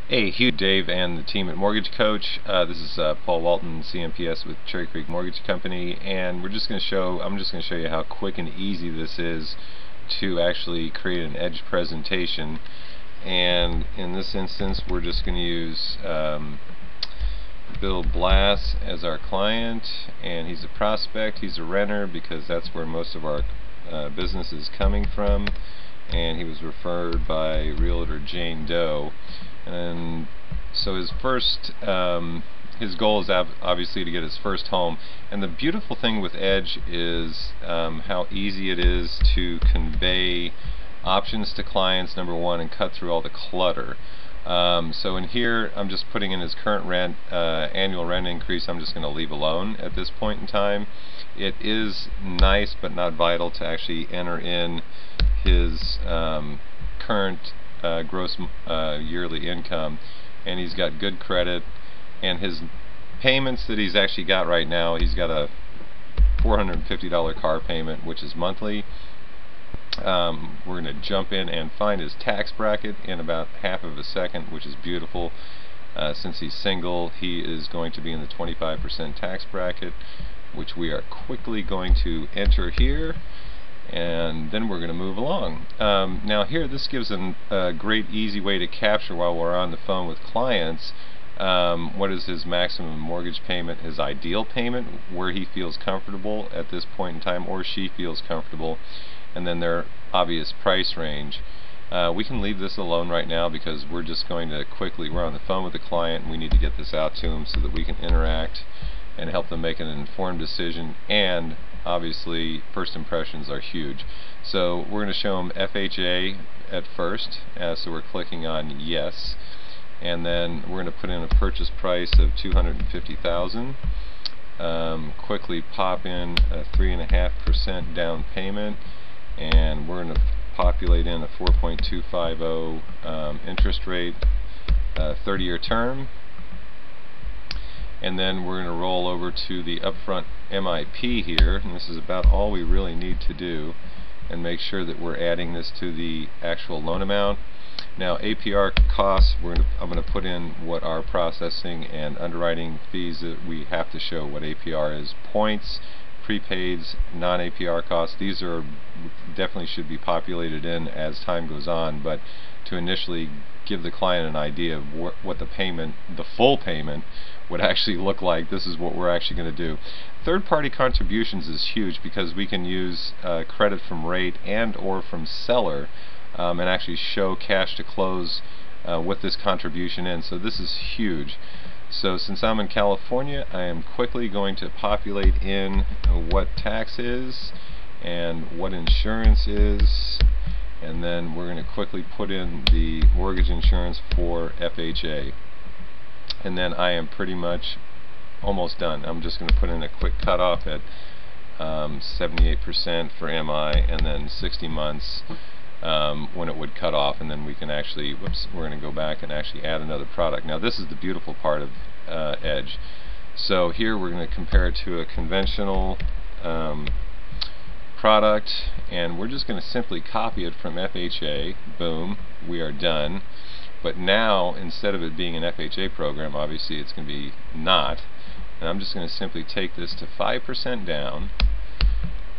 Hey, Hugh, Dave, and the team at Mortgage Coach. This is Paul Walton, CMPS with Cherry Creek Mortgage Company, and I'm just going to show you how quick and easy this is to actually create an Edge presentation. And in this instance, we're just going to use Bill Blass as our client, and he's a prospect. He's a renter because that's where most of our business is coming from, and he was referred by realtor Jane Doe. And so his goal is obviously to get his first home. And the beautiful thing with Edge is how easy it is to convey options to clients, number one, and cut through all the clutter. So in here, I'm just putting in his current rent, annual rent increase. I'm just going to leave alone at this point in time. It is nice but not vital to actually enter in his current gross yearly income, and he's got good credit, and his payments that he's actually got right now, he's got a $450 car payment, which is monthly. We're going to jump in and find his tax bracket in about half of a second, which is beautiful. Since he's single, he is going to be in the 25% tax bracket, which we are quickly going to enter here, and then we're going to move along. Now here, this gives a great easy way to capture while we're on the phone with clients what is his maximum mortgage payment, his ideal payment, where he feels comfortable at this point in time, or she feels comfortable, and then their obvious price range. We can leave this alone right now because we're just going to we're on the phone with the client, and we need to get this out to them so that we can interact and help them make an informed decision. And obviously first impressions are huge. So we're going to show them FHA at first, so we're clicking on yes, and then we're going to put in a purchase price of $250,000. Quickly pop in a 3.5% down payment, and we're going to populate in a 4.250 interest rate, 30-year term. And then we're going to roll over to the upfront MIP here, and this is about all we really need to do, and make sure that we're adding this to the actual loan amount. Now APR costs, I'm going to put in what our processing and underwriting fees that we have to show what APR is. Points, prepaids, non-APR costs, these are definitely should be populated in as time goes on, but to initially give the client an idea of what the full payment would actually look like, this is what we're actually going to do. Third-party contributions is huge because we can use credit from rate and or from seller and actually show cash to close with this contribution in. So this is huge. So since I'm in California, I am quickly going to populate in what tax is and what insurance is, and then we're going to quickly put in the mortgage insurance for FHA, and then I am pretty much almost done. I'm just going to put in a quick cutoff at 78% for MI, and then 60 months when it would cut off, and then we can actually, we're going to go back and actually add another product. Now this is the beautiful part of Edge. So here we're going to compare it to a conventional product, and we're just going to simply copy it from FHA. Boom, we are done. But now, instead of it being an FHA program, obviously it's going to be not, and I'm just going to simply take this to 5% down,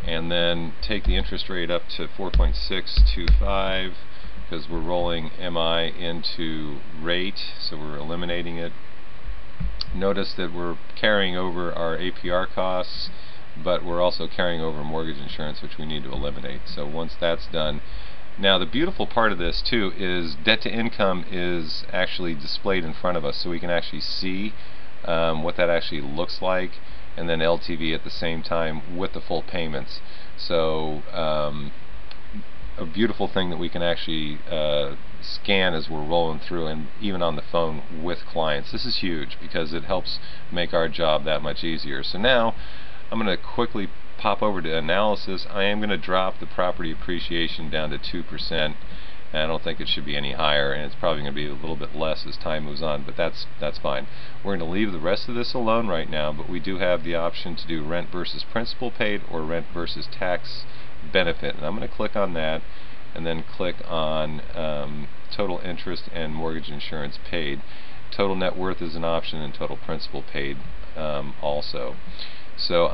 and then take the interest rate up to 4.625 because we're rolling MI into rate, so we're eliminating it. Notice that we're carrying over our APR costs, but we're also carrying over mortgage insurance, which we need to eliminate. So once that's done, now the beautiful part of this too is debt to income is actually displayed in front of us, so we can actually see what that actually looks like, and then LTV at the same time with the full payments. So a beautiful thing that we can actually scan as we're rolling through, and even on the phone with clients. This is huge because it helps make our job that much easier. So now I'm going to quickly pop over to analysis. I am going to drop the property appreciation down to 2%, and I don't think it should be any higher, and it's probably going to be a little bit less as time moves on, but that's fine. We're going to leave the rest of this alone right now, but we do have the option to do rent versus principal paid or rent versus tax benefit, and I'm going to click on that, and then click on total interest and mortgage insurance paid. Total net worth is an option, and total principal paid also. So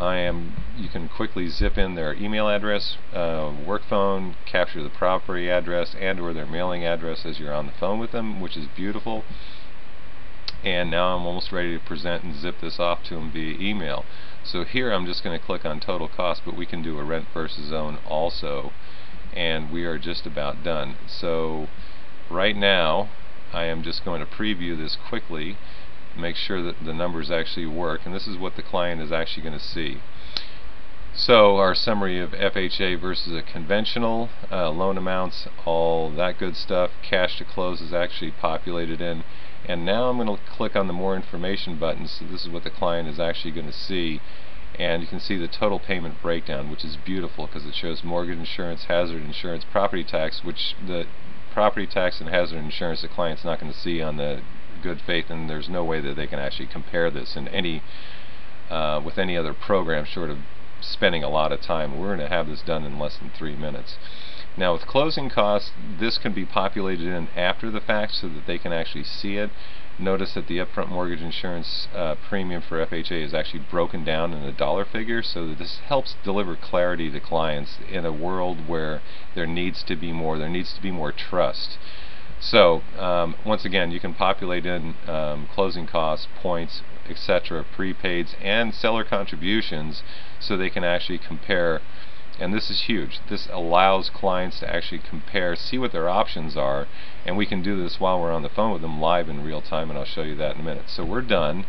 you can quickly zip in their email address, work phone, capture the property address and or their mailing address as you're on the phone with them, which is beautiful. And now I'm almost ready to present and zip this off to them via email. So here I'm just going to click on total cost, but we can do a rent versus own also, and we are just about done. So right now I am just going to preview this quickly, make sure that the numbers actually work, and this is what the client is actually going to see. So our summary of FHA versus a conventional, loan amounts, all that good stuff, cash to close is actually populated in, and now I'm going to click on the more information button. So this is what the client is actually going to see, and you can see the total payment breakdown, which is beautiful because it shows mortgage insurance, hazard insurance, property tax, which the property tax and hazard insurance the client's not going to see on the good faith, and there's no way that they can actually compare this in any with any other program short of spending a lot of time. We're going to have this done in less than 3 minutes. Now with closing costs, this can be populated in after the fact so that they can actually see it. Notice that the upfront mortgage insurance premium for FHA is actually broken down in a dollar figure, so that this helps deliver clarity to clients in a world where there needs to be more trust. So once again, you can populate in closing costs, points, etc., prepaids, and seller contributions so they can actually compare. And this is huge. This allows clients to actually compare, see what their options are, and we can do this while we're on the phone with them live in real time, and I'll show you that in a minute. So we're done.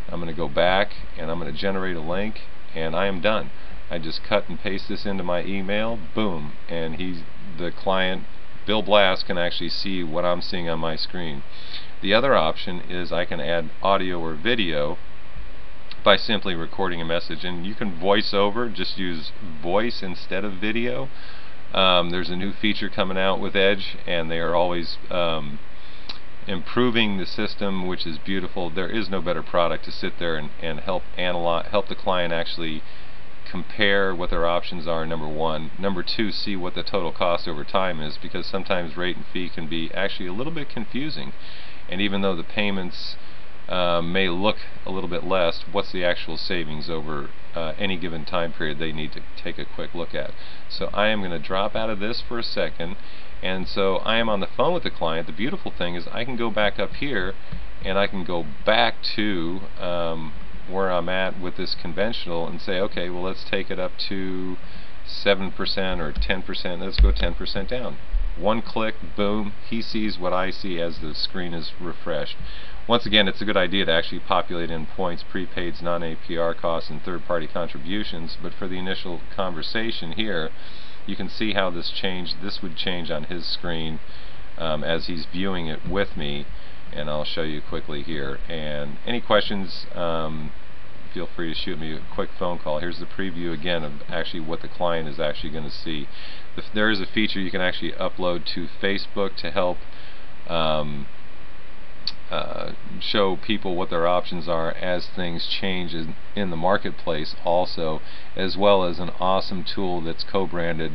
I'm going to go back and I'm going to generate a link, and I am done. I just cut and paste this into my email, boom, and the client, Bill Blass, can actually see what I'm seeing on my screen. The other option is I can add audio or video by simply recording a message, and you can voice over, just use voice instead of video. There's a new feature coming out with Edge, and they are always improving the system, which is beautiful. There is no better product to sit there and help the client actually compare what their options are, number one. Number two, see what the total cost over time is, because sometimes rate and fee can be actually a little bit confusing, and even though the payments may look a little bit less, what's the actual savings over any given time period they need to take a quick look at. So I am going to drop out of this for a second, and so I am on the phone with the client. The beautiful thing is I can go back up here and I can go back to where I'm at with this conventional and say, okay, well, let's take it up to 7% or 10%. Let's go 10% down. One click, boom, he sees what I see as the screen is refreshed. Once again, it's a good idea to actually populate in points, prepaids, non-APR costs, and third-party contributions, but for the initial conversation here, you can see how this changed. This would change on his screen as he's viewing it with me, and I'll show you quickly here. And any questions, feel free to shoot me a quick phone call. Here's the preview again of actually what the client is actually going to see. There is a feature you can actually upload to Facebook to help show people what their options are as things change in the marketplace also, as well as an awesome tool that's co-branded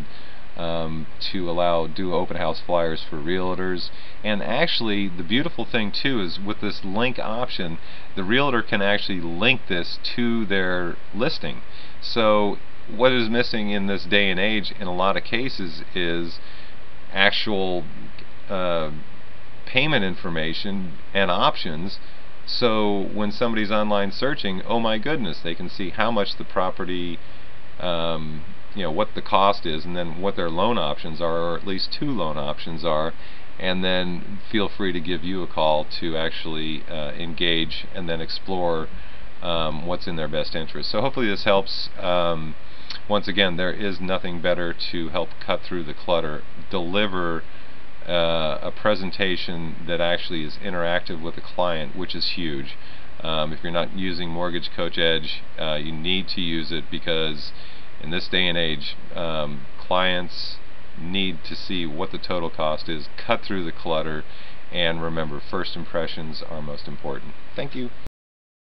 to do open house flyers for realtors. And actually the beautiful thing too is with this link option, the realtor can actually link this to their listing. So what is missing in this day and age in a lot of cases is actual payment information and options, so when somebody's online searching, oh my goodness, they can see how much the property, what the cost is, and then what their loan options are, or at least 2 loan options are, and then feel free to give you a call to actually engage and then explore what's in their best interest. So hopefully this helps. Once again, there is nothing better to help cut through the clutter, deliver a presentation that actually is interactive with the client, which is huge. If you're not using Mortgage Coach Edge, you need to use it, because in this day and age, clients need to see what the total cost is, cut through the clutter, and remember, first impressions are most important. Thank you.